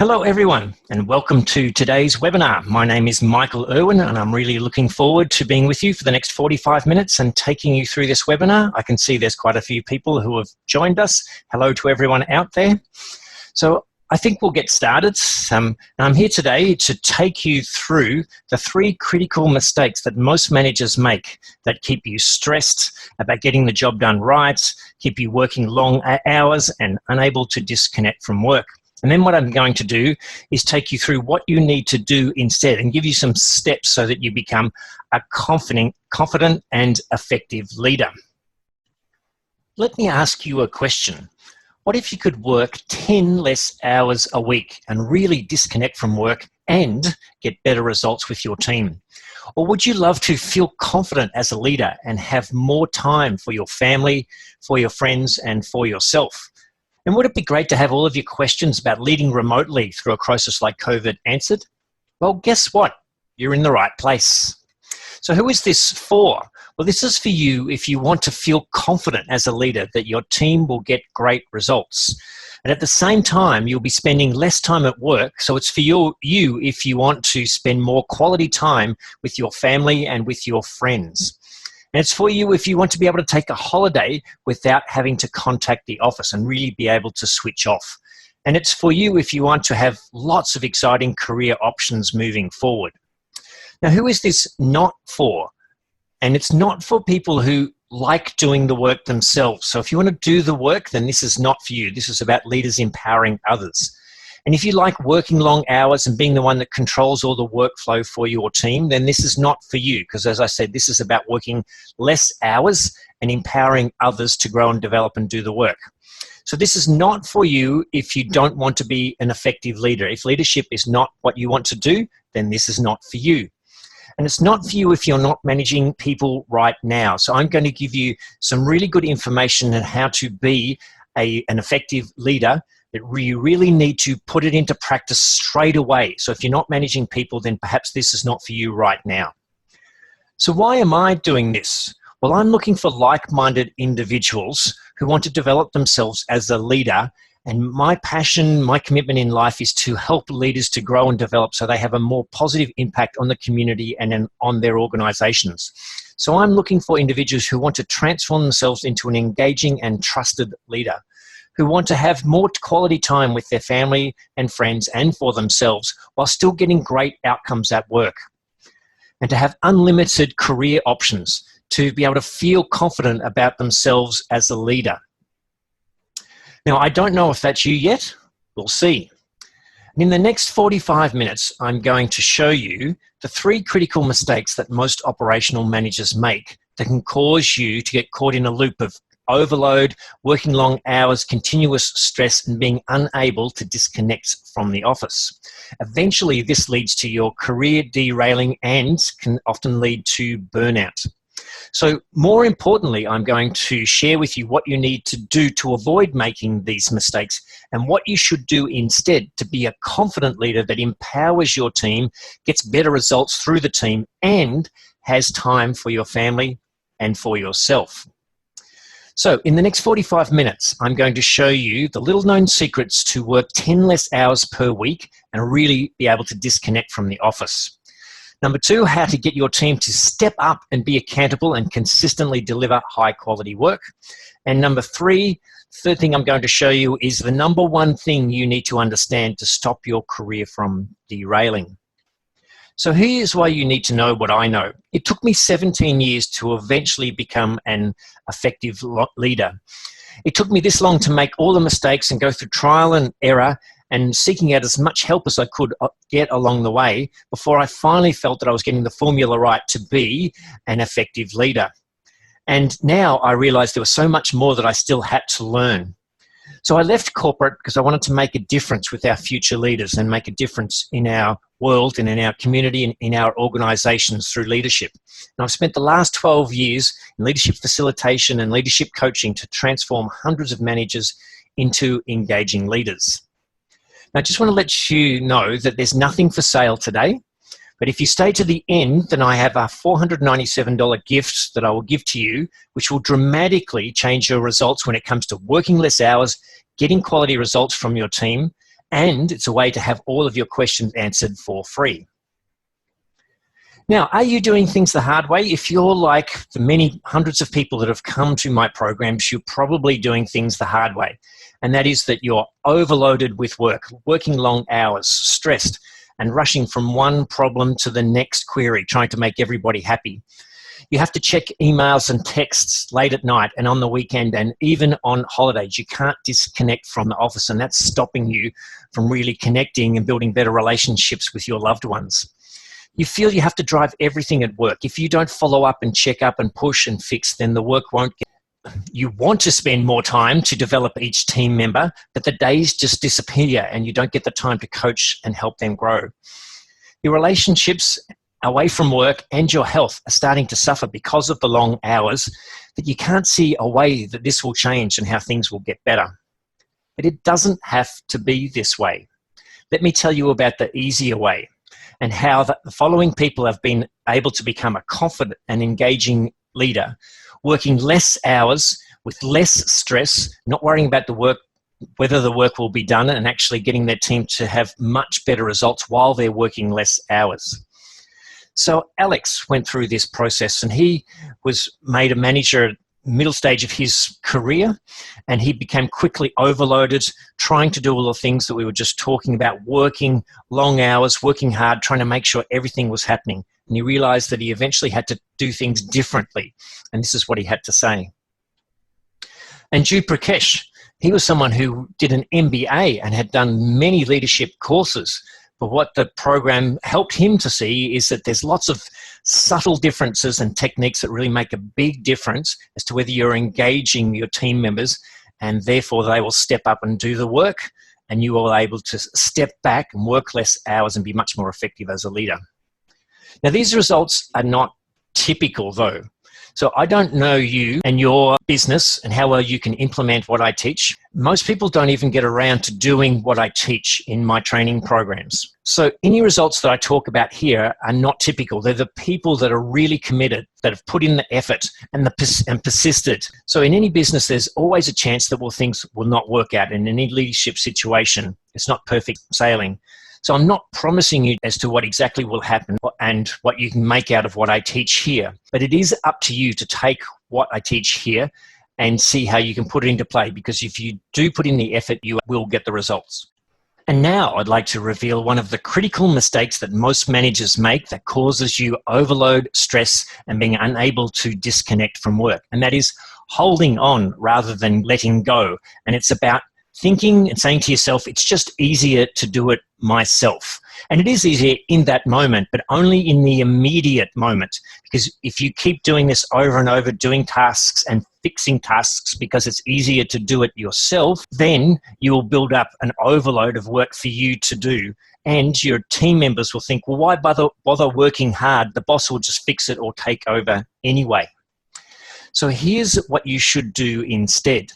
Hello everyone and welcome to today's webinar. My name is Michael Irwin and I'm really looking forward to being with you for the next 45 minutes and taking you through this webinar. I can see there's quite a few people who have joined us. Hello to everyone out there. So I think we'll get started. I'm here today to take you through the 3 critical mistakes that most managers make that keep you stressed about getting the job done right, keep you working long hours and unable to disconnect from work. And then what I'm going to do is take you through what you need to do instead and give you some steps so that you become a confident and effective leader. Let me ask you a question. What if you could work 10 less hours a week and really disconnect from work and get better results with your team? Or would you love to feel confident as a leader and have more time for your family, for your friends, and for yourself? And would it be great to have all of your questions about leading remotely through a crisis like COVID answered? Well, guess what? You're in the right place. So who is this for? Well, this is for you if you want to feel confident as a leader that your team will get great results. And at the same time, you'll be spending less time at work. So it's for you if you want to spend more quality time with your family and with your friends. And it's for you if you want to be able to take a holiday without having to contact the office and really be able to switch off. And it's for you if you want to have lots of exciting career options moving forward. Now, who is this not for? And it's not for people who like doing the work themselves. So if you want to do the work, then this is not for you. This is about leaders empowering others. And if you like working long hours and being the one that controls all the workflow for your team, then this is not for you. Because as I said, this is about working less hours and empowering others to grow and develop and do the work. So this is not for you if you don't want to be an effective leader. If leadership is not what you want to do, then this is not for you. And it's not for you if you're not managing people right now. So I'm going to give you some really good information on how to be an effective leader, that you really need to put it into practice straight away. So if you're not managing people, then perhaps this is not for you right now. So why am I doing this? Well, I'm looking for like-minded individuals who want to develop themselves as a leader. And my passion, my commitment in life is to help leaders to grow and develop so they have a more positive impact on the community and on their organizations. So I'm looking for individuals who want to transform themselves into an engaging and trusted leader, who want to have more quality time with their family and friends and for themselves while still getting great outcomes at work, and to have unlimited career options, to be able to feel confident about themselves as a leader. Now, I don't know if that's you yet. We'll see. And in the next 45 minutes, I'm going to show you the 3 critical mistakes that most operational managers make that can cause you to get caught in a loop of overload, working long hours, continuous stress, and being unable to disconnect from the office. Eventually, this leads to your career derailing and can often lead to burnout. So more importantly, I'm going to share with you what you need to do to avoid making these mistakes and what you should do instead to be a confident leader that empowers your team, gets better results through the team, and has time for your family and for yourself. So in the next 45 minutes, I'm going to show you the little known secrets to work 10 less hours per week and really be able to disconnect from the office. Number 2, how to get your team to step up and be accountable and consistently deliver high quality work. And number 3, third thing I'm going to show you is the number 1 thing you need to understand to stop your career from derailing. So here's why you need to know what I know. It took me 17 years to eventually become an effective leader. It took me this long to make all the mistakes and go through trial and error and seeking out as much help as I could get along the way before I finally felt that I was getting the formula right to be an effective leader. And now I realized there was so much more that I still had to learn. So I left corporate because I wanted to make a difference with our future leaders and make a difference in our world and in our community and in our organizations through leadership. And I've spent the last 12 years in leadership facilitation and leadership coaching to transform hundreds of managers into engaging leaders. Now, I just want to let you know that there's nothing for sale today. But if you stay to the end, then I have a $497 gift that I will give to you, which will dramatically change your results when it comes to working less hours, getting quality results from your team, And it's a way to have all of your questions answered for free. Now, are you doing things the hard way? If you're like the many hundreds of people that have come to my programs, you're probably doing things the hard way. And that is that you're overloaded with work, working long hours, stressed, and rushing from one problem to the next query, trying to make everybody happy. You have to check emails and texts late at night and on the weekend and even on holidays. You can't disconnect from the office, and that's stopping you from really connecting and building better relationships with your loved ones. You feel you have to drive everything at work. If you don't follow up and check up and push and fix, then the work won't get. You want to spend more time to develop each team member, but the days just disappear and you don't get the time to coach and help them grow. Your relationships away from work and your health are starting to suffer because of the long hours, that you can't see a way that this will change and how things will get better. But it doesn't have to be this way. Let me tell you about the easier way, and how the following people have been able to become a confident and engaging leader, working less hours with less stress, not worrying about the work, whether the work will be done, and actually getting their team to have much better results while they're working less hours. So Alex went through this process, and he was made a manager at middle stage of his career, and he became quickly overloaded, trying to do all the things that we were just talking about, working long hours, working hard, trying to make sure everything was happening. And he realized that he eventually had to do things differently. And this is what he had to say. And Jude Prakash, he was someone who did an MBA and had done many leadership courses. But what the program helped him to see is that there's lots of subtle differences and techniques that really make a big difference as to whether you're engaging your team members, and therefore they will step up and do the work, and you are able to step back and work less hours and be much more effective as a leader. Now, these results are not typical though. So I don't know you and your business and how well you can implement what I teach. Most people don't even get around to doing what I teach in my training programs. So any results that I talk about here are not typical. They're the people that are really committed, that have put in the effort and persisted. So in any business, there's always a chance that things will not work out. In any leadership situation, it's not perfect sailing. So I'm not promising you as to what exactly will happen and what you can make out of what I teach here, but it is up to you to take what I teach here and see how you can put it into play, because if you do put in the effort, you will get the results. And now I'd like to reveal one of the critical mistakes that most managers make that causes you overload, stress, and being unable to disconnect from work. And that is holding on rather than letting go. And it's about thinking and saying to yourself, it's just easier to do it myself. And it is easier in that moment, but only in the immediate moment. Because if you keep doing this over and over, doing tasks and fixing tasks because it's easier to do it yourself, then you will build up an overload of work for you to do. And your team members will think, well, why bother working hard? The boss will just fix it or take over anyway. So here's what you should do instead.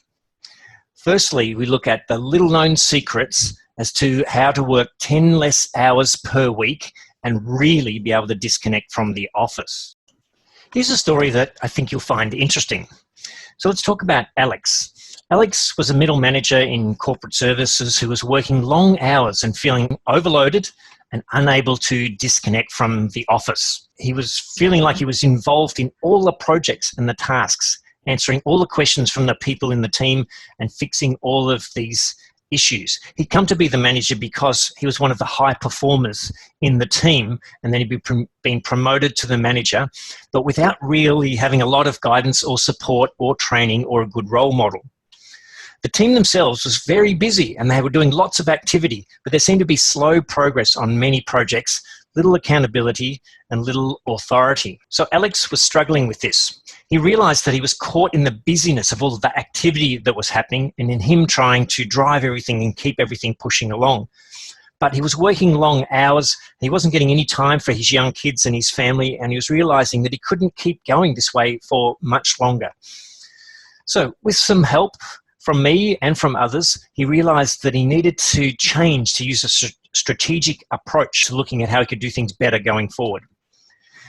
Firstly, we look at the little-known secrets as to how to work 10 less hours per week and really be able to disconnect from the office. Here's a story that I think you'll find interesting. So let's talk about Alex. Alex was a middle manager in corporate services who was working long hours and feeling overloaded and unable to disconnect from the office. He was feeling like he was involved in all the projects and the tasks, answering all the questions from the people in the team and fixing all of these issues. He'd come to be the manager because he was one of the high performers in the team, and then he'd been promoted to the manager, but without really having a lot of guidance or support or training or a good role model. The team themselves was very busy and they were doing lots of activity, but there seemed to be slow progress on many projects, little accountability and little authority. So Alex was struggling with this. He realized that he was caught in the busyness of all of the activity that was happening and in him trying to drive everything and keep everything pushing along. But he was working long hours. He wasn't getting any time for his young kids and his family, and he was realizing that he couldn't keep going this way for much longer. So with some help from me and from others, he realized that he needed to change, to use a strategic approach to looking at how he could do things better going forward.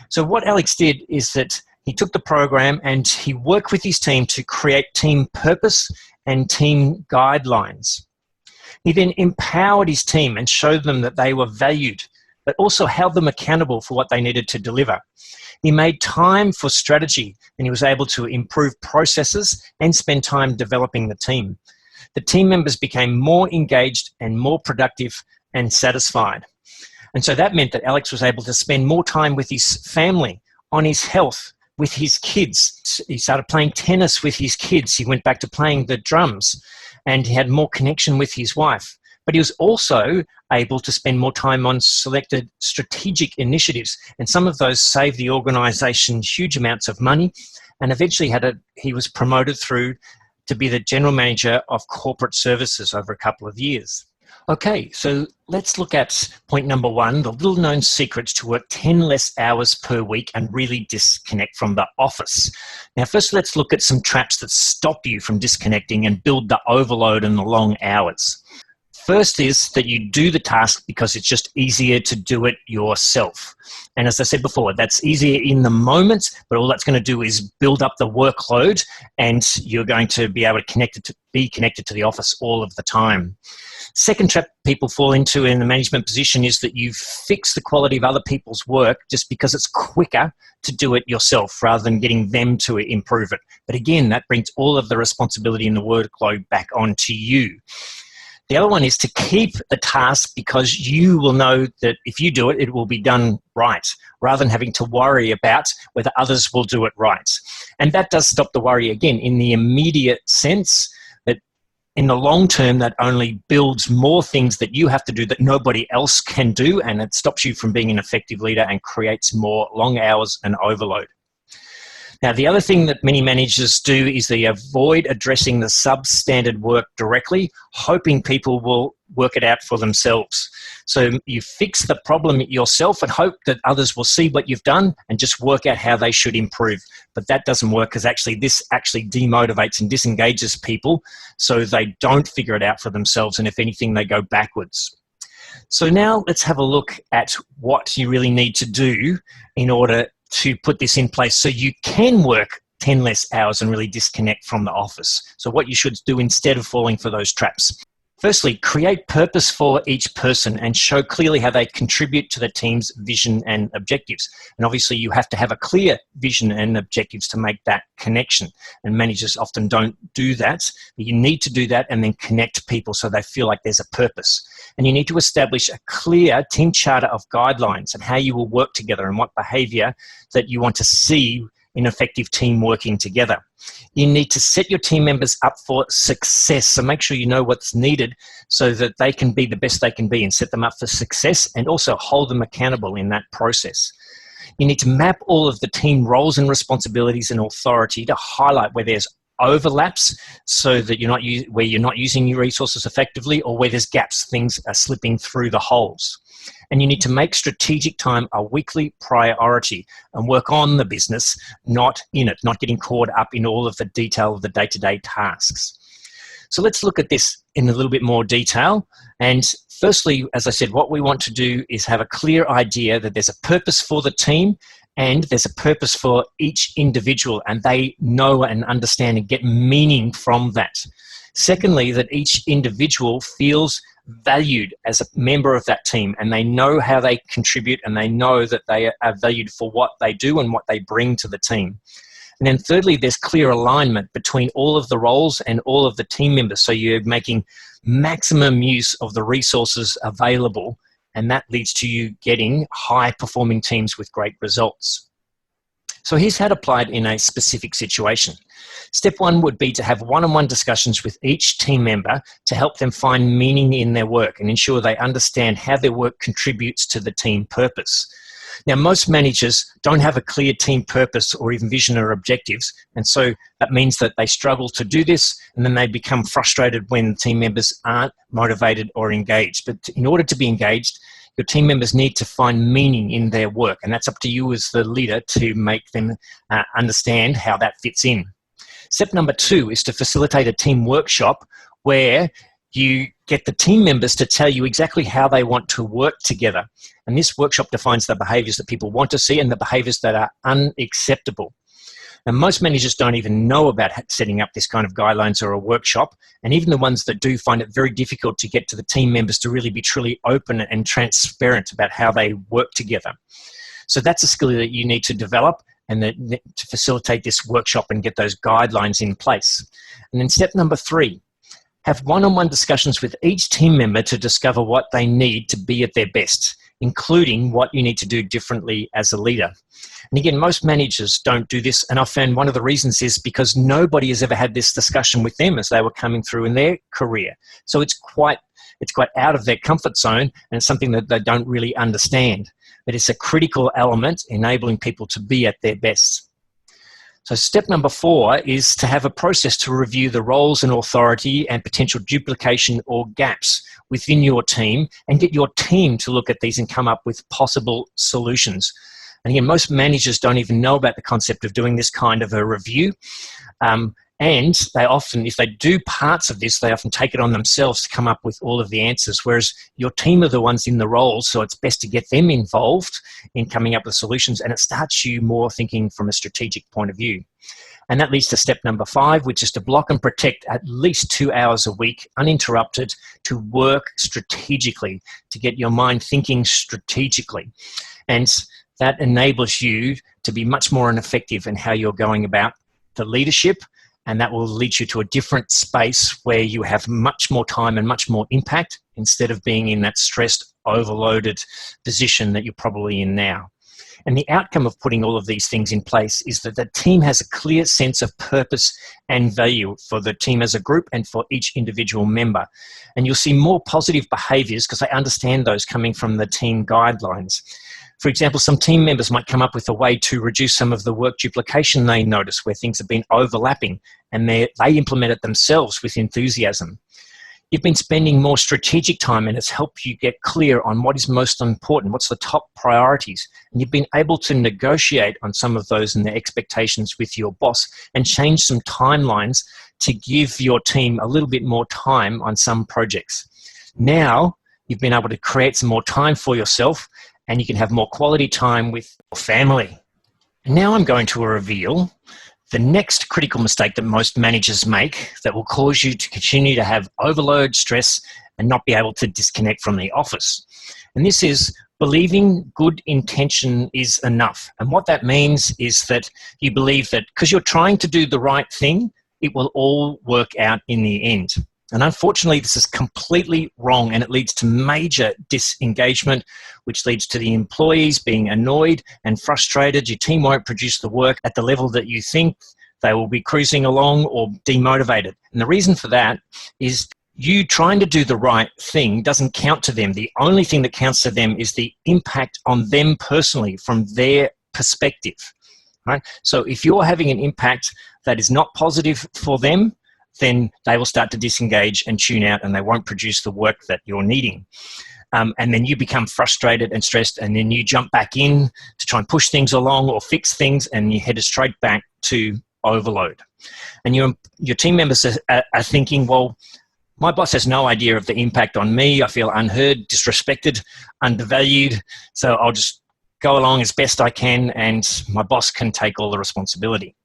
So what Alex did is that he took the program and he worked with his team to create team purpose and team guidelines. He then empowered his team and showed them that they were valued, but also held them accountable for what they needed to deliver. He made time for strategy, and he was able to improve processes and spend time developing the team. The team members became more engaged and more productive and satisfied. And so that meant that Alex was able to spend more time with his family, on his health, with his kids. He started playing tennis with his kids. He went back to playing the drums, and he had more connection with his wife. But he was also able to spend more time on selected strategic initiatives. And some of those saved the organization huge amounts of money. And eventually he was promoted through to be the general manager of corporate services over a couple of years. Okay, so let's look at point number 1, the little known secrets to work 10 less hours per week and really disconnect from the office. Now, first let's look at some traps that stop you from disconnecting and build the overload and the long hours. First is that you do the task because it's just easier to do it yourself. And as I said before, that's easier in the moment, but all that's going to do is build up the workload, and you're going to be able to be connected to the office all of the time. Second trap people fall into in the management position is that you fix the quality of other people's work just because it's quicker to do it yourself rather than getting them to improve it. But again, that brings all of the responsibility and the workload back onto you. The other one is to keep the task because you will know that if you do it, it will be done right, rather than having to worry about whether others will do it right. And that does stop the worry again in the immediate sense that in the long term, that only builds more things that you have to do that nobody else can do, and it stops you from being an effective leader and creates more long hours and overload. Now, the other thing that many managers do is they avoid addressing the substandard work directly, hoping people will work it out for themselves. So you fix the problem yourself and hope that others will see what you've done and just work out how they should improve. But that doesn't work because this actually demotivates and disengages people so they don't figure it out for themselves, and if anything, they go backwards. So now let's have a look at what you really need to do in order to put this in place so you can work 10 less hours and really disconnect from the office. So what you should do instead of falling for those traps. Firstly, create purpose for each person and show clearly how they contribute to the team's vision and objectives. And obviously you have to have a clear vision and objectives to make that connection. And managers often don't do that. But you need to do that and then connect people so they feel like there's a purpose. And you need to establish a clear team charter of guidelines and how you will work together and what behavior that you want to see in effective team working together. You need to set your team members up for success. So make sure you know what's needed so that they can be the best they can be, and set them up for success and also hold them accountable in that process. You need to map all of the team roles and responsibilities and authority to highlight where there's overlaps so that where you're not using your resources effectively, or where there's gaps, things are slipping through the holes. And you need to make strategic time a weekly priority and work on the business, not in it, not getting caught up in all of the detail of the day-to-day tasks. So let's look at this in a little bit more detail. And firstly, as I said, what we want to do is have a clear idea that there's a purpose for the team and there's a purpose for each individual, and they know and understand and get meaning from that. Secondly, that each individual feels valued as a member of that team, and they know how they contribute, and they know that they are valued for what they do and what they bring to the team. And then thirdly, there's clear alignment between all of the roles and all of the team members, so you're making maximum use of the resources available, and that leads to you getting high-performing teams with great results. So here's how to apply it in a specific situation. Step 1 would be to have one-on-one discussions with each team member to help them find meaning in their work and ensure they understand how their work contributes to the team purpose. Now, most managers don't have a clear team purpose or even vision or objectives, and so that means that they struggle to do this, and then they become frustrated when team members aren't motivated or engaged. But in order to be engaged, your team members need to find meaning in their work, and that's up to you as the leader to make them understand how that fits in. Step number 2 is to facilitate a team workshop where you get the team members to tell you exactly how they want to work together. And this workshop defines the behaviors that people want to see and the behaviors that are unacceptable. And most managers don't even know about setting up this kind of guidelines or a workshop. And even the ones that do find it very difficult to get to the team members to really be truly open and transparent about how they work together. So that's a skill that you need to develop and to facilitate this workshop and get those guidelines in place. And then step number 3, have one-on-one discussions with each team member to discover what they need to be at their best, including what you need to do differently as a leader. And again, most managers don't do this, and I found one of the reasons is because nobody has ever had this discussion with them as they were coming through in their career. So it's quite out of their comfort zone, and it's something that they don't really understand. But it's a critical element enabling people to be at their best. So step number 4 is to have a process to review the roles and authority and potential duplication or gaps within your team, and get your team to look at these and come up with possible solutions. And again, most managers don't even know about the concept of doing this kind of a review. And they often, if they do parts of this, they often take it on themselves to come up with all of the answers, whereas your team are the ones in the roles, so it's best to get them involved in coming up with solutions, and it starts you more thinking from a strategic point of view. And that leads to step number 5, which is to block and protect at least 2 hours a week, uninterrupted, to work strategically, to get your mind thinking strategically. And that enables you to be much more effective in how you're going about the leadership, and that will lead you to a different space where you have much more time and much more impact instead of being in that stressed, overloaded position that you're probably in now. And the outcome of putting all of these things in place is that the team has a clear sense of purpose and value for the team as a group and for each individual member. And you'll see more positive behaviors because they understand those coming from the team guidelines. For example, some team members might come up with a way to reduce some of the work duplication they notice where things have been overlapping, and they implement it themselves with enthusiasm. You've been spending more strategic time, and it's helped you get clear on what is most important, what's the top priorities, and you've been able to negotiate on some of those and their expectations with your boss and change some timelines to give your team a little bit more time on some projects. Now, you've been able to create some more time for yourself, and you can have more quality time with your family. And now I'm going to reveal the next critical mistake that most managers make that will cause you to continue to have overload, stress, and not be able to disconnect from the office. And this is believing good intention is enough. And what that means is that you believe that because you're trying to do the right thing, it will all work out in the end. And unfortunately, this is completely wrong, and it leads to major disengagement, which leads to the employees being annoyed and frustrated. Your team won't produce the work at the level that you think. They will be cruising along or demotivated. And the reason for that is you trying to do the right thing doesn't count to them. The only thing that counts to them is the impact on them personally from their perspective. Right? So if you're having an impact that is not positive for them, then they will start to disengage and tune out, and they won't produce the work that you're needing. And then you become frustrated and stressed, and then you jump back in to try and push things along or fix things, and you head straight back to overload. And your team members are thinking, well, my boss has no idea of the impact on me. I feel unheard, disrespected, undervalued, so I'll just go along as best I can, and my boss can take all the responsibility.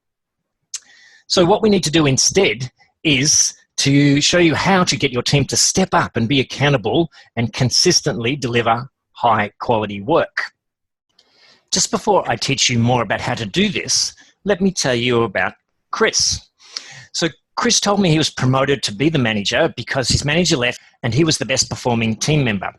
So what we need to do instead is to show you how to get your team to step up and be accountable and consistently deliver high quality work. Just before I teach you more about how to do this, let me tell you about Chris. So Chris told me he was promoted to be the manager because his manager left and he was the best performing team member.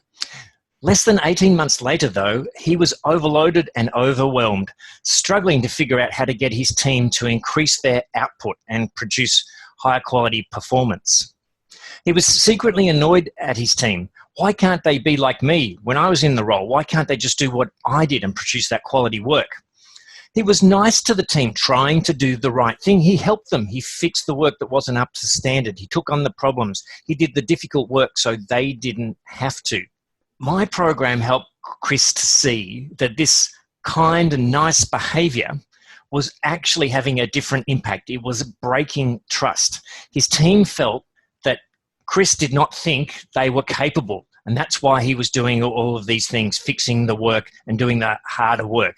Less than 18 months later, though, he was overloaded and overwhelmed, struggling to figure out how to get his team to increase their output and produce higher quality performance. He was secretly annoyed at his team. Why can't they be like me when I was in the role? Why can't they just do what I did and produce that quality work? He was nice to the team, trying to do the right thing. He helped them. He fixed the work that wasn't up to standard. He took on the problems. He did the difficult work so they didn't have to. My program helped Chris to see that this kind and nice behavior was actually having a different impact. It was breaking trust. His team felt that Chris did not think they were capable, And that's why he was doing all of these things, fixing the work and doing the harder work.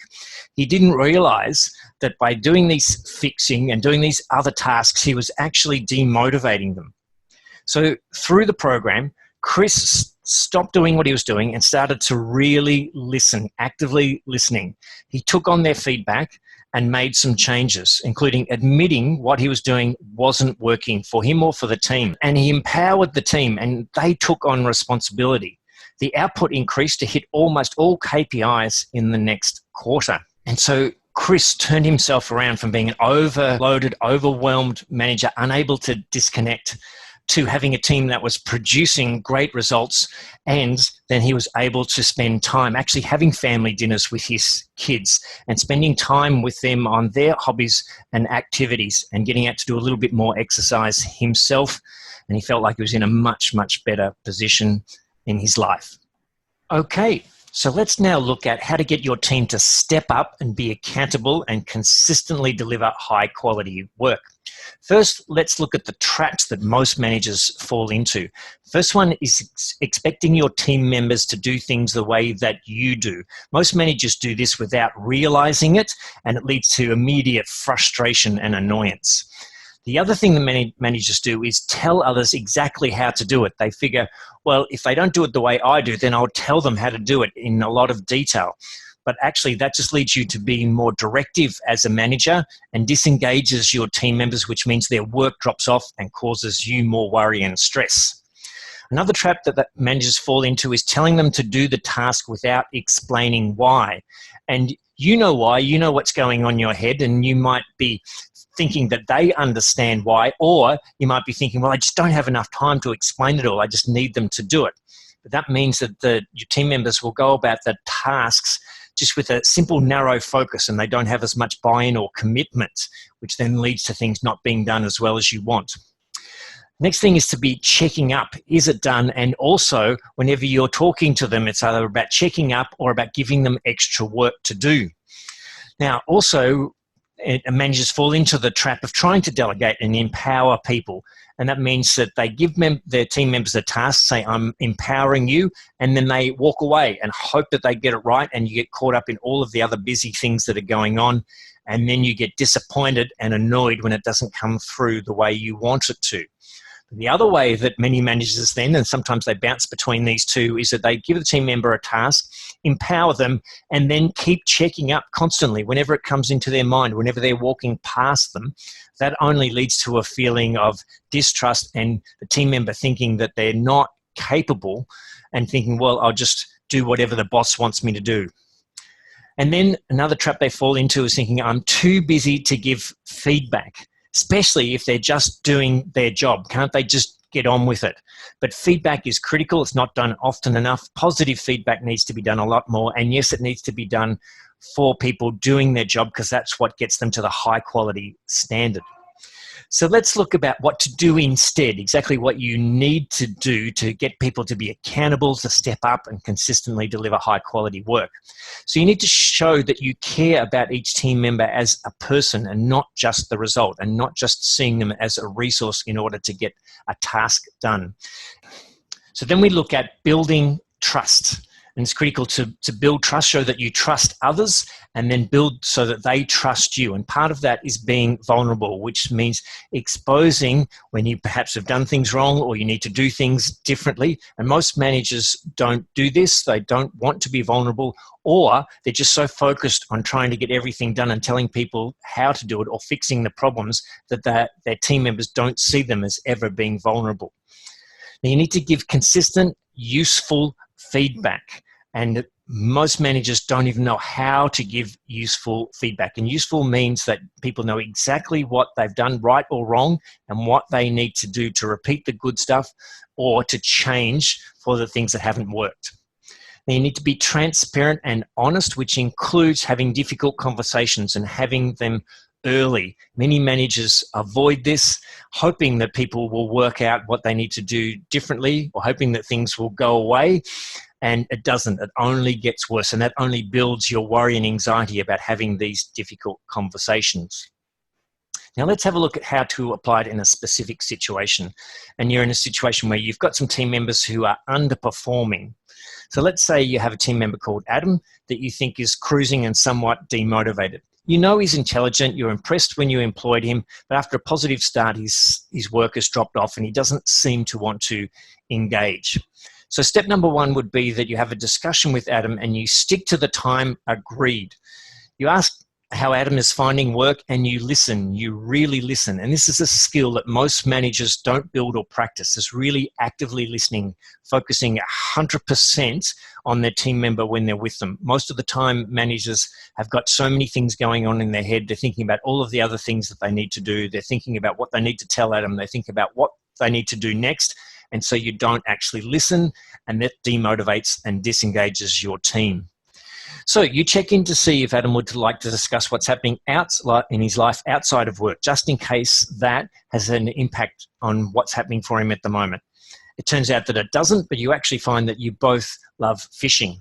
He didn't realize that by doing these fixing and doing these other tasks, he was actually demotivating them. So through the program, Chris stopped doing what he was doing and started to really listen, actively listening. He took on their feedback and made some changes, including admitting what he was doing wasn't working for him or for the team. And he empowered the team and they took on responsibility. The output increased to hit almost all KPIs in the next quarter. And so Chris turned himself around from being an overloaded, overwhelmed manager, unable to disconnect, to having a team that was producing great results, and then he was able to spend time actually having family dinners with his kids and spending time with them on their hobbies and activities and getting out to do a little bit more exercise himself. And he felt like he was in a much, much better position in his life. Okay, so let's now look at how to get your team to step up and be accountable and consistently deliver high quality work. First, let's look at the traps that most managers fall into. First one is expecting your team members to do things the way that you do. Most managers do this without realizing it, and it leads to immediate frustration and annoyance. The other thing that many managers do is tell others exactly how to do it. They figure, well, if they don't do it the way I do, then I'll tell them how to do it in a lot of detail. But actually, that just leads you to being more directive as a manager and disengages your team members, which means their work drops off and causes you more worry and stress. Another trap that managers fall into is telling them to do the task without explaining why. And you know why, you know what's going on in your head, and you might be thinking that they understand why, or you might be thinking, well, I just don't have enough time to explain it all. I just need them to do it. But that means that your team members will go about the tasks just with a simple, narrow focus, and they don't have as much buy-in or commitment, which then leads to things not being done as well as you want. Next thing is to be checking up. Is it done? And also, whenever you're talking to them, it's either about checking up or about giving them extra work to do. Now, also, managers fall into the trap of trying to delegate and empower people. And that means that they give their team members a task, say, I'm empowering you, and then they walk away and hope that they get it right, and you get caught up in all of the other busy things that are going on, and then you get disappointed and annoyed when it doesn't come through the way you want it to. The other way that many managers then, and sometimes they bounce between these two, is that they give the team member a task, empower them, and then keep checking up constantly whenever it comes into their mind, whenever they're walking past them. That only leads to a feeling of distrust and the team member thinking that they're not capable and thinking, well, I'll just do whatever the boss wants me to do. And then another trap they fall into is thinking, I'm too busy to give feedback, especially if they're just doing their job. Can't they just get on with it? But feedback is critical. It's not done often enough. Positive feedback needs to be done a lot more. And yes, it needs to be done for people doing their job, because that's what gets them to the high quality standard. So let's look about what to do instead, exactly what you need to do to get people to be accountable, to step up and consistently deliver high quality work. So you need to show that you care about each team member as a person and not just the result, and not just seeing them as a resource in order to get a task done. So then we look at building trust. And it's critical to build trust, show that you trust others, and then build so that they trust you. And part of that is being vulnerable, which means exposing when you perhaps have done things wrong or you need to do things differently. And most managers don't do this. They don't want to be vulnerable, or they're just so focused on trying to get everything done and telling people how to do it or fixing the problems that their team members don't see them as ever being vulnerable. Now, you need to give consistent, useful feedback. And most managers don't even know how to give useful feedback. And useful means that people know exactly what they've done right or wrong and what they need to do to repeat the good stuff or to change for the things that haven't worked. Now, you need to be transparent and honest, which includes having difficult conversations and having them early. Many managers avoid this, hoping that people will work out what they need to do differently or hoping that things will go away. And it doesn't. It only gets worse. And that only builds your worry and anxiety about having these difficult conversations. Now let's have a look at how to apply it in a specific situation. And you're in a situation where you've got some team members who are underperforming. So let's say you have a team member called Adam that you think is cruising and somewhat demotivated. You know he's intelligent, you're impressed when you employed him, but after a positive start, his work has dropped off and he doesn't seem to want to engage. So step number one would be that you have a discussion with Adam and you stick to the time agreed. You ask how Adam is finding work and you listen, you really listen. And this is a skill that most managers don't build or practice, is really actively listening, focusing 100% on their team member when they're with them. Most of the time, managers have got so many things going on in their head. They're thinking about all of the other things that they need to do. They're thinking about what they need to tell Adam. They think about what they need to do next. And so you don't actually listen, and that demotivates and disengages your team. So you check in to see if Adam would like to discuss what's happening in his life outside of work, just in case that has an impact on what's happening for him at the moment. It turns out that it doesn't, but you actually find that you both love fishing.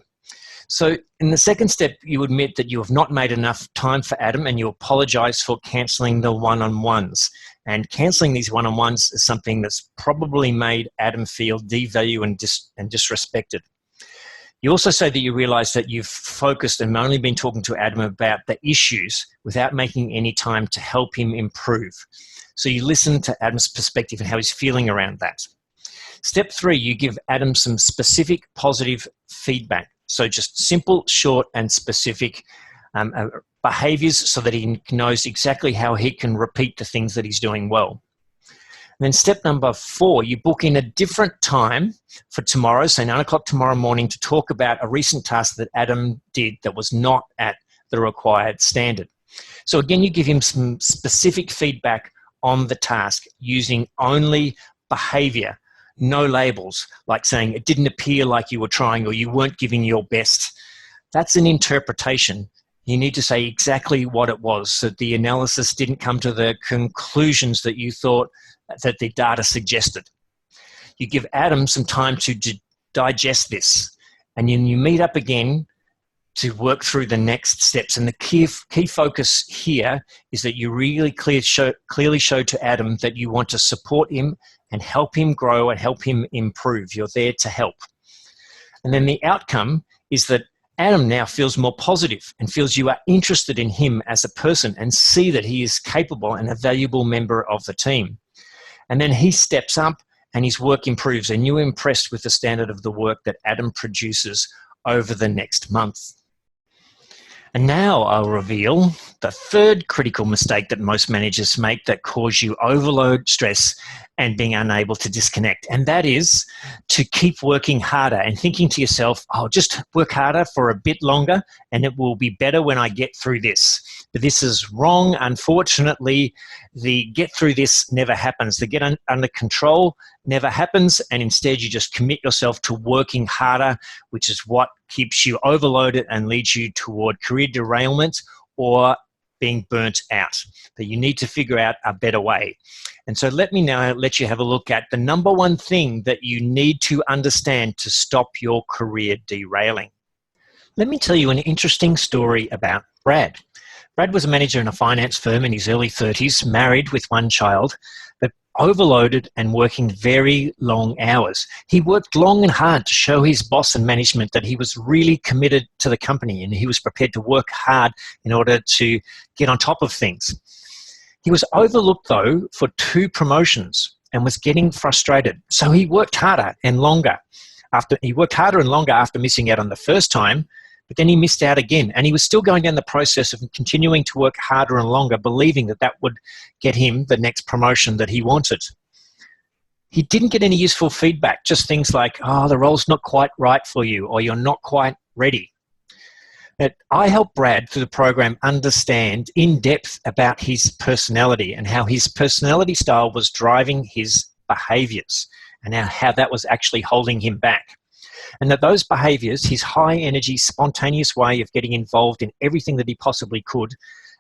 So in the second step, you admit that you have not made enough time for Adam and you apologize for cancelling the one-on-ones. And cancelling these one-on-ones is something that's probably made Adam feel devalued and disrespected. You also say that you realize that you've focused and only been talking to Adam about the issues without making any time to help him improve. So you listen to Adam's perspective and how he's feeling around that. Step 3, you give Adam some specific positive feedback. So just simple, short, and specific behaviors so that he knows exactly how he can repeat the things that he's doing well. And then step number 4, you book in a different time for tomorrow, say 9 o'clock tomorrow morning, to talk about a recent task that Adam did that was not at the required standard. So again, you give him some specific feedback on the task using only behavior, no labels, like saying it didn't appear like you were trying or you weren't giving your best. That's an interpretation. You need to say exactly what it was so the analysis didn't come to the conclusions that you thought that the data suggested. You give Adam some time to digest this, and then you meet up again to work through the next steps. And the key focus here is that you really clearly show to Adam that you want to support him and help him grow and help him improve. You're there to help. And then the outcome is that Adam now feels more positive and feels you are interested in him as a person and see that he is capable and a valuable member of the team. And then he steps up and his work improves, and you're impressed with the standard of the work that Adam produces over the next month. And now I'll reveal the third critical mistake that most managers make that cause you overload, stress, and being unable to disconnect. And that is to keep working harder and thinking to yourself, I'll just work harder for a bit longer and it will be better when I get through this. But this is wrong. Unfortunately, the get through this never happens. The get under control never happens. And instead you just commit yourself to working harder, which is what keeps you overloaded and leads you toward career derailment or being burnt out. But you need to figure out a better way. And so let me now let you have a look at the number one thing that you need to understand to stop your career derailing. Let me tell you an interesting story about Brad. Brad was a manager in a finance firm in his early 30s, married with one child, but overloaded and working very long hours. He worked long and hard to show his boss and management that he was really committed to the company and he was prepared to work hard in order to get on top of things. He was overlooked, though, for 2 promotions and was getting frustrated. So he worked harder and longer. After missing out on the first time, but then he missed out again. And he was still going down the process of continuing to work harder and longer, believing that that would get him the next promotion that he wanted. He didn't get any useful feedback, just things like, oh, the role's not quite right for you, or you're not quite ready. But I helped Brad through the program understand in depth about his personality and how his personality style was driving his behaviors and how that was actually holding him back. And that those behaviors, his high energy, spontaneous way of getting involved in everything that he possibly could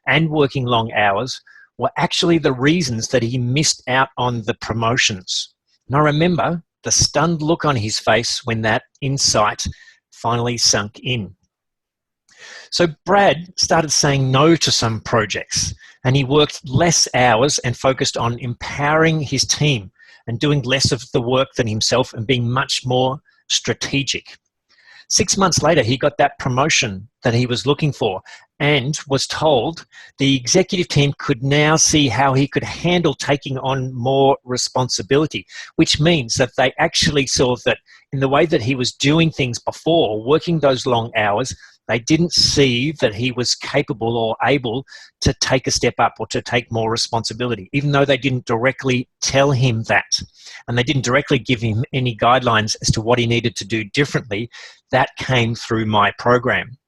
and working long hours were actually the reasons that he missed out on the promotions. And I remember the stunned look on his face when that insight finally sunk in. So Brad started saying no to some projects, and he worked less hours and focused on empowering his team and doing less of the work than himself and being much more strategic. 6 months later, he got that promotion that he was looking for and was told the executive team could now see how he could handle taking on more responsibility, which means that they actually saw that in the way that he was doing things before, working those long hours, they didn't see that he was capable or able to take a step up or to take more responsibility, even though they didn't directly tell him that. And they didn't directly give him any guidelines as to what he needed to do differently. That came through my program.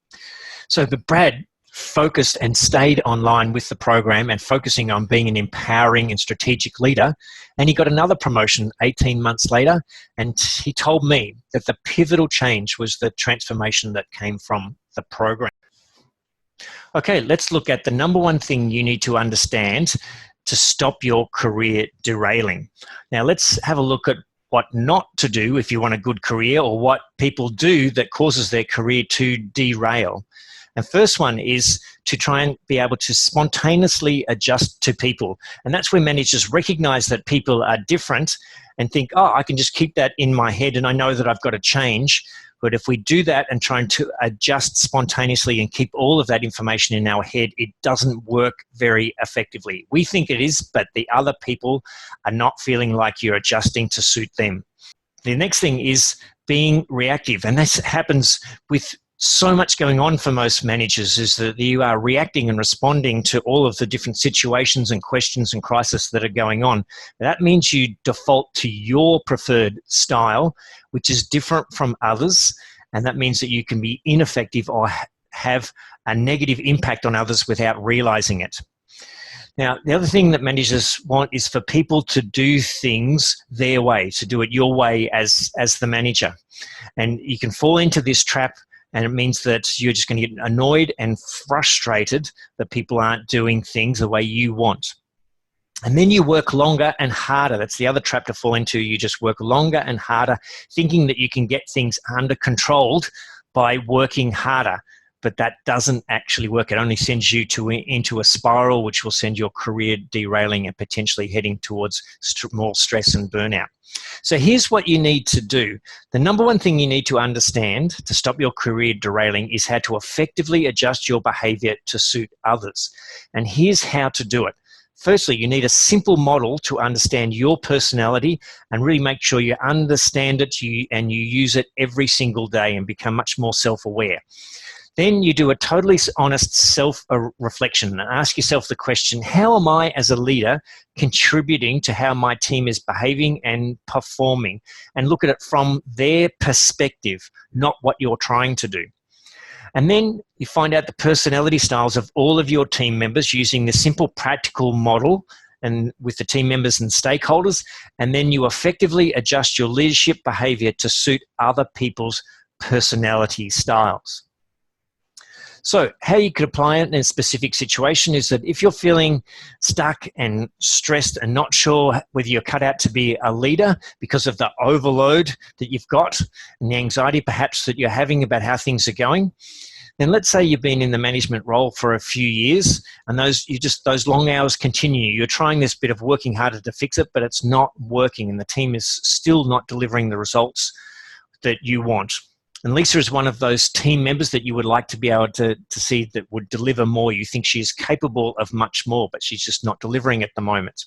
So the Brad focused and stayed online with the program and focusing on being an empowering and strategic leader. And he got another promotion 18 months later. And he told me that the pivotal change was the transformation that came from the program. Okay, let's look at the number one thing you need to understand to stop your career derailing. Now let's have a look at what not to do if you want a good career, or what people do that causes their career to derail. And first one is to try and be able to spontaneously adjust to people. And that's where managers recognize that people are different and think, oh, I can just keep that in my head and I know that I've got to change. But if we do that and trying to adjust spontaneously and keep all of that information in our head, it doesn't work very effectively. We think it is, but the other people are not feeling like you're adjusting to suit them. The next thing is being reactive. And this happens with so much going on for most managers, is that you are reacting and responding to all of the different situations and questions and crises that are going on. That means you default to your preferred style, which is different from others, and that means that you can be ineffective or have a negative impact on others without realizing it. Now, the other thing that managers want is for people to do things their way, to do it your way as the manager. And you can fall into this trap. And it means that you're just going to get annoyed and frustrated that people aren't doing things the way you want. And then you work longer and harder. That's the other trap to fall into. You just work longer and harder, thinking that you can get things under control by working harder. But that doesn't actually work. It only sends you into a spiral, which will send your career derailing and potentially heading towards more stress and burnout. So here's what you need to do. The number one thing you need to understand to stop your career derailing is how to effectively adjust your behavior to suit others. And here's how to do it. Firstly, you need a simple model to understand your personality and really make sure you understand it and you use it every single day and become much more self-aware. Then you do a totally honest self-reflection and ask yourself the question, how am I as a leader contributing to how my team is behaving and performing? And look at it from their perspective, not what you're trying to do. And then you find out the personality styles of all of your team members using the simple practical model and with the team members and stakeholders. And then you effectively adjust your leadership behavior to suit other people's personality styles. So how you could apply it in a specific situation is that if you're feeling stuck and stressed and not sure whether you're cut out to be a leader because of the overload that you've got and the anxiety perhaps that you're having about how things are going, then let's say you've been in the management role for a few years and those long hours continue. You're trying this bit of working harder to fix it, but it's not working and the team is still not delivering the results that you want. And Lisa is one of those team members that you would like to be able to see that would deliver more. You think she's capable of much more, but she's just not delivering at the moment.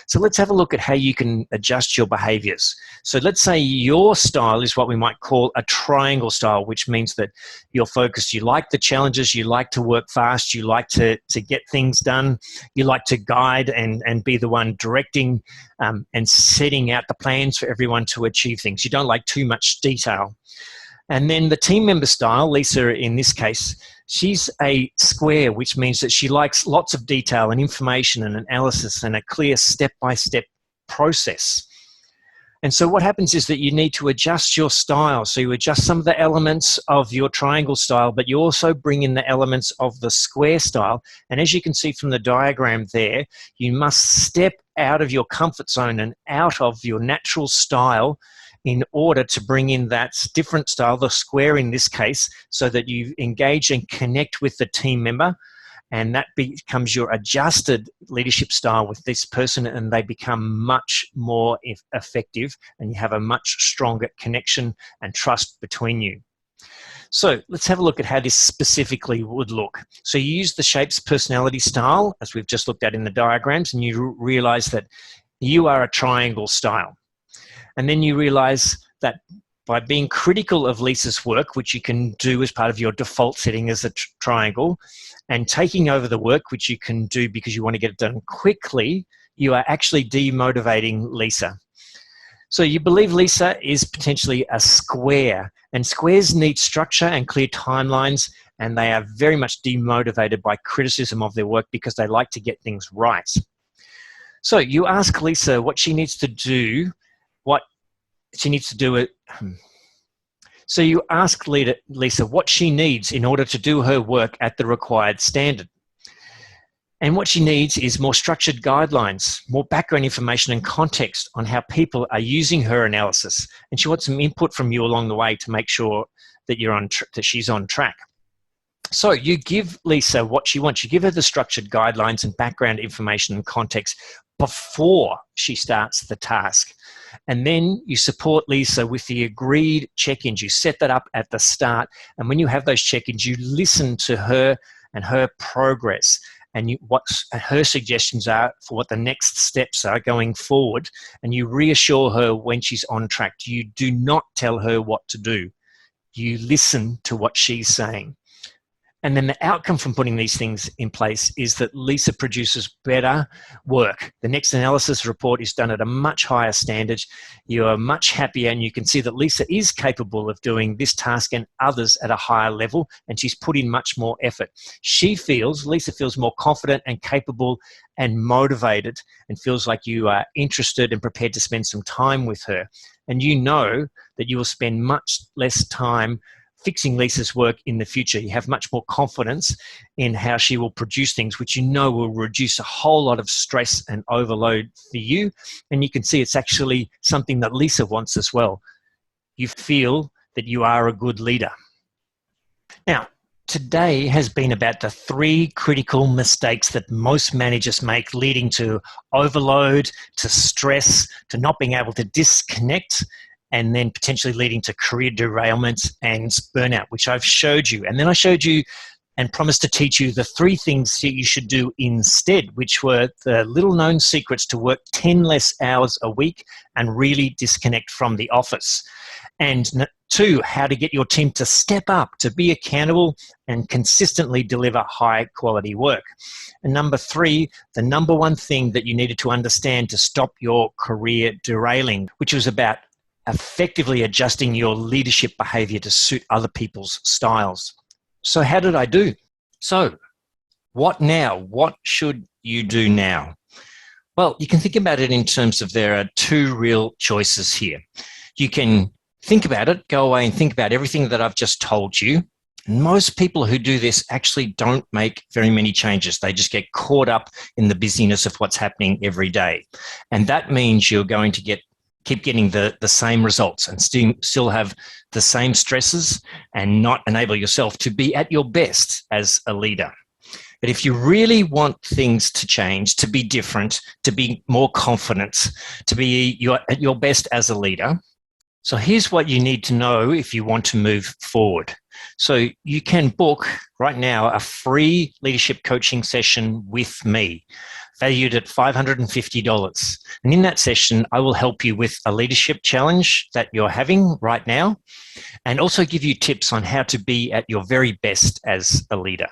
So let's have a look at how you can adjust your behaviors. So let's say your style is what we might call a triangle style, which means that you're focused. You like the challenges. You like to work fast. You like to get things done. You like to guide and be the one directing and setting out the plans for everyone to achieve things. You don't like too much detail. And then the team member style, Lisa in this case, she's a square, which means that she likes lots of detail and information and analysis and a clear step-by-step process. And so what happens is that you need to adjust your style. So you adjust some of the elements of your triangle style, but you also bring in the elements of the square style. And as you can see from the diagram there, you must step out of your comfort zone and out of your natural style in order to bring in that different style, the square in this case, so that you engage and connect with the team member, and that becomes your adjusted leadership style with this person, and they become much more effective, and you have a much stronger connection and trust between you. So let's have a look at how this specifically would look. So you use the shapes personality style, as we've just looked at in the diagrams, and you realize that you are a triangle style. And then you realize that by being critical of Lisa's work, which you can do as part of your default setting as a triangle, and taking over the work, which you can do because you want to get it done quickly, you are actually demotivating Lisa. So you believe Lisa is potentially a square, and squares need structure and clear timelines, and they are very much demotivated by criticism of their work because they like to get things right. So you ask Lisa what she needs to do, So you ask Lisa what she needs in order to do her work at the required standard. And what she needs is more structured guidelines, more background information and context on how people are using her analysis. And she wants some input from you along the way to make sure that that she's on track. So you give Lisa what she wants. You give her the structured guidelines and background information and context before she starts the task. And then you support Lisa with the agreed check-ins. You set that up at the start. And when you have those check-ins, you listen to her and her progress, and what her suggestions are for what the next steps are going forward, and you reassure her when she's on track. You do not tell her what to do. You listen to what she's saying. And then the outcome from putting these things in place is that Lisa produces better work. The next analysis report is done at a much higher standard. You are much happier, and you can see that Lisa is capable of doing this task and others at a higher level, and she's put in much more effort. Lisa feels more confident and capable and motivated, and feels like you are interested and prepared to spend some time with her. And you know that you will spend much less time fixing Lisa's work in the future. You have much more confidence in how she will produce things, which you know will reduce a whole lot of stress and overload for you. And you can see it's actually something that Lisa wants as well. You feel that you are a good leader. Now, today has been about the 3 critical mistakes that most managers make, leading to overload, to stress, to not being able to disconnect, and then potentially leading to career derailment and burnout, which I've showed you. And then I showed you and promised to teach you the 3 things that you should do instead, which were the little known secrets to work 10 less hours a week and really disconnect from the office. And 2, how to get your team to step up, to be accountable and consistently deliver high quality work. And number 3, the number 1 thing that you needed to understand to stop your career derailing, which was about effectively adjusting your leadership behavior to suit other people's styles. So how did I do? So what now? What should you do now? Well, you can think about it in terms of there are 2 real choices here. You can think about it, go away and think about everything that I've just told you. Most people who do this actually don't make very many changes. They just get caught up in the busyness of what's happening every day. And that means you're going to keep getting the same results and still have the same stresses and not enable yourself to be at your best as a leader. But if you really want things to change, to be different, to be more confident, to be at your best as a leader, so here's what you need to know if you want to move forward. So you can book right now a free leadership coaching session with me, valued at $550. And in that session, I will help you with a leadership challenge that you're having right now, and also give you tips on how to be at your very best as a leader.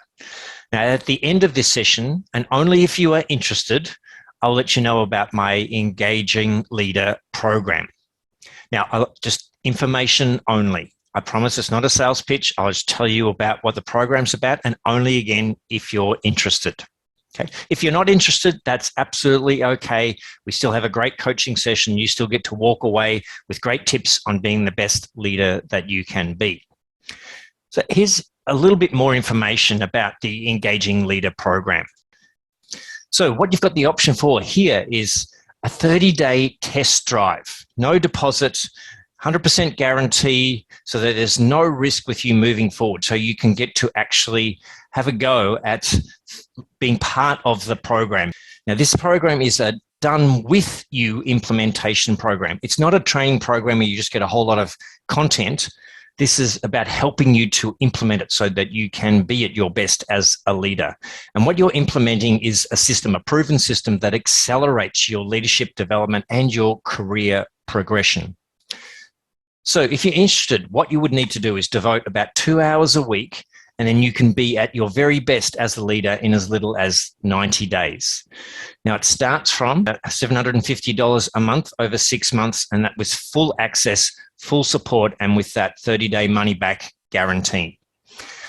Now, at the end of this session, and only if you are interested, I'll let you know about my Engaging Leader program. Now, just information only. I promise it's not a sales pitch. I'll just tell you about what the program's about, and only again if you're interested. Okay. If you're not interested, that's absolutely okay. We still have a great coaching session. You still get to walk away with great tips on being the best leader that you can be. So here's a little bit more information about the Engaging Leader program. So what you've got the option for here is a 30-day test drive. No deposit, 100% guarantee, so that there's no risk with you moving forward. So you can get to actually have a go at being part of the program. Now, this program is a done with you implementation program. It's not a training program where you just get a whole lot of content. This is about helping you to implement it so that you can be at your best as a leader. And what you're implementing is a system, a proven system that accelerates your leadership development and your career progression. So if you're interested, what you would need to do is devote about 2 hours a week, and then you can be at your very best as a leader in as little as 90 days. Now, it starts from $750 a month over 6 months, and that with full access, full support, and with that 30-day money-back guarantee.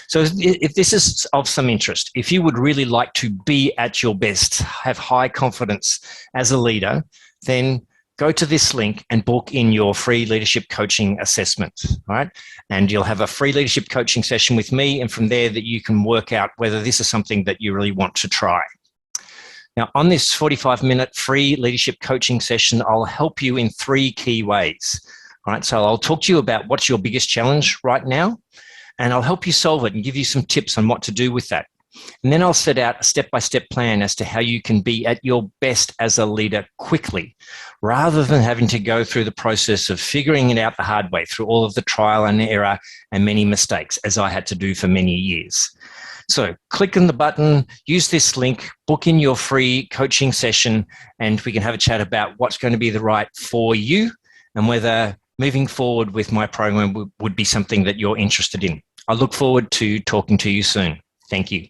So if this is of some interest, if you would really like to be at your best, have high confidence as a leader, then go to this link and book in your free leadership coaching assessment, right? And you'll have a free leadership coaching session with me, and from there that you can work out whether this is something that you really want to try. Now, on this 45-minute free leadership coaching session, I'll help you in 3 key ways, right? So I'll talk to you about what's your biggest challenge right now, and I'll help you solve it and give you some tips on what to do with that. And then I'll set out a step-by-step plan as to how you can be at your best as a leader quickly, rather than having to go through the process of figuring it out the hard way through all of the trial and error and many mistakes, as I had to do for many years. So click on the button, use this link, book in your free coaching session, and we can have a chat about what's going to be the right for you and whether moving forward with my program would be something that you're interested in. I look forward to talking to you soon. Thank you.